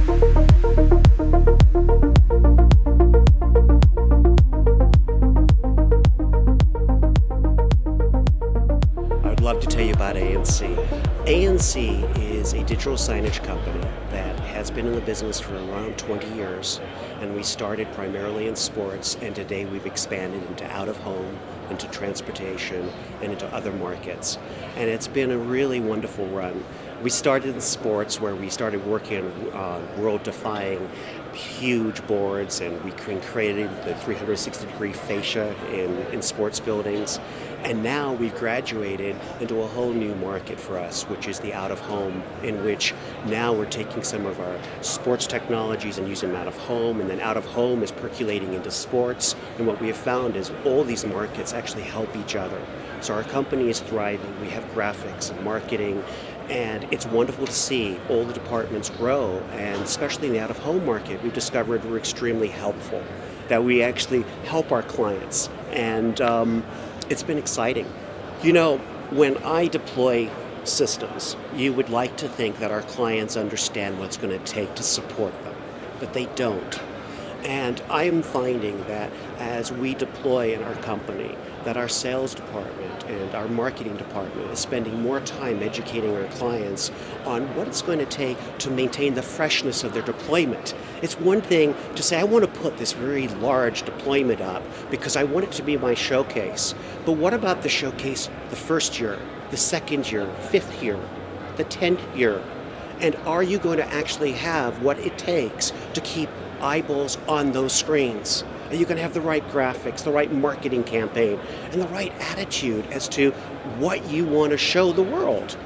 I'd love to tell you about ANC. ANC is a digital signage company that has been in the business for around 20 years, and we started primarily in sports, and today we've expanded into out-of-home, into transportation, and into other markets. And it's been a really wonderful run. We started in sports, where we started working on world-defying huge boards, and we created the 360-degree fascia in sports buildings. And now we've graduated into a whole new market for us, which is the out-of-home, in which now we're taking some of our sports technologies and using them out-of-home, and then out-of-home is percolating into sports. And what we have found is all these markets actually help each other. So our company is thriving. We have graphics and marketing, and it's wonderful to see all the departments grow, and especially in the out-of-home market, we've discovered we're extremely helpful, that we actually help our clients, and it's been exciting. You know, when I deploy systems, you would like to think that our clients understand what it's going to take to support them, but they don't. And I'm finding that as we deploy in our company, that our sales department and our marketing department is spending more time educating our clients on what it's going to take to maintain the freshness of their deployment. It's one thing to say, I want to put this very large deployment up because I want it to be my showcase. But what about the showcase the first year, the second year, fifth year, the 10th year? And are you going to actually have what it takes to keep eyeballs on those screens? Are you going to have the right graphics, the right marketing campaign, and the right attitude as to what you want to show the world?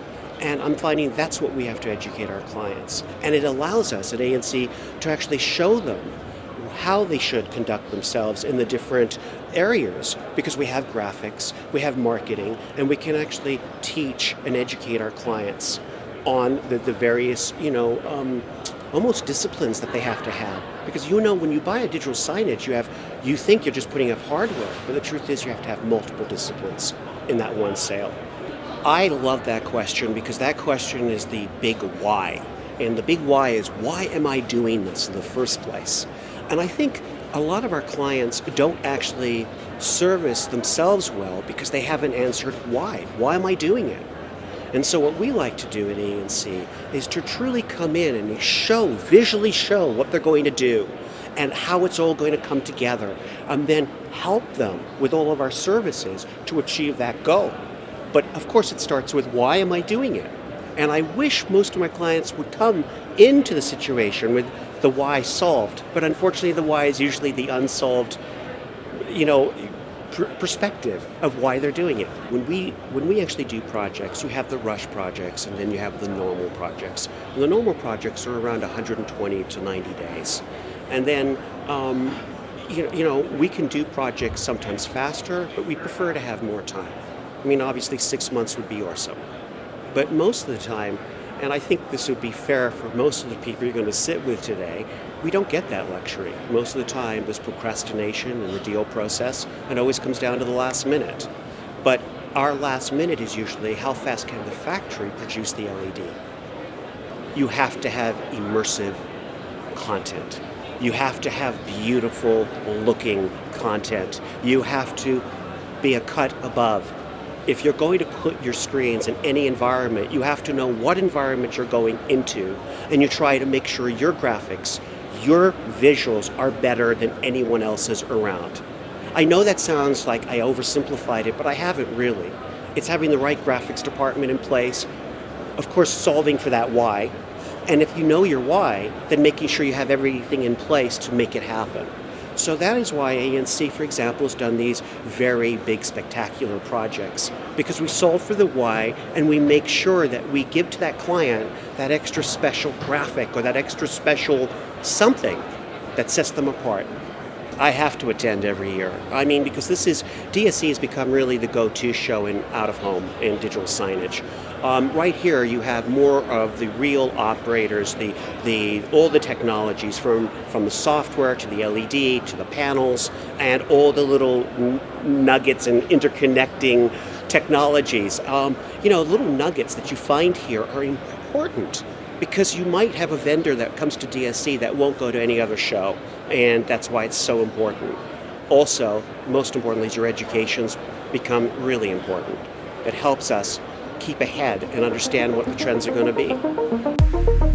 And I'm finding that's what we have to educate our clients. And it allows us at ANC to actually show them how they should conduct themselves in the different areas, because we have graphics, we have marketing, and we can actually teach and educate our clients on the various, almost disciplines that they have to have. Because when you buy a digital signage, you think you're just putting up hardware, but the truth is you have to have multiple disciplines in that one sale. I love that question because that question is the big why. And the big why is, why am I doing this in the first place? And I think a lot of our clients don't actually service themselves well because they haven't answered why. Why am I doing it? And so what we like to do at ANC is to truly come in and visually show what they're going to do and how it's all going to come together, and then help them with all of our services to achieve that goal. But of course it starts with, why am I doing it? And I wish most of my clients would come into the situation with the why solved, but unfortunately the why is usually the unsolved, perspective of why they're doing it. When we actually do projects, you have the rush projects and then you have the normal projects. And the normal projects are around 120 to 90 days. And then we can do projects sometimes faster, but we prefer to have more time. I mean, obviously 6 months would be awesome. But most of the time, and I think this would be fair for most of the people you're going to sit with today, we don't get that luxury. Most of the time there's procrastination in the deal process, and it always comes down to the last minute. But our last minute is usually, how fast can the factory produce the LED? You have to have immersive content. You have to have beautiful looking content. You have to be a cut above. If you're going to put your screens in any environment, you have to know what environment you're going into, and you try to make sure your graphics, your visuals are better than anyone else's around. I know that sounds like I oversimplified it, but I haven't really. It's having the right graphics department in place, of course solving for that why, and if you know your why, then making sure you have everything in place to make it happen. So that is why ANC, for example, has done these very big, spectacular projects, because we solve for the why and we make sure that we give to that client that extra special graphic or that extra special something that sets them apart. I have to attend every year. I mean, because DSE has become really the go-to show in out-of-home in digital signage. Right here, you have more of the real operators, all the technologies from the software to the LED to the panels, and all the little nuggets and interconnecting technologies. Little nuggets that you find here are important. Because you might have a vendor that comes to DSE that won't go to any other show, and that's why it's so important. Also, most importantly, is your educations become really important. It helps us keep ahead and understand what the trends are going to be.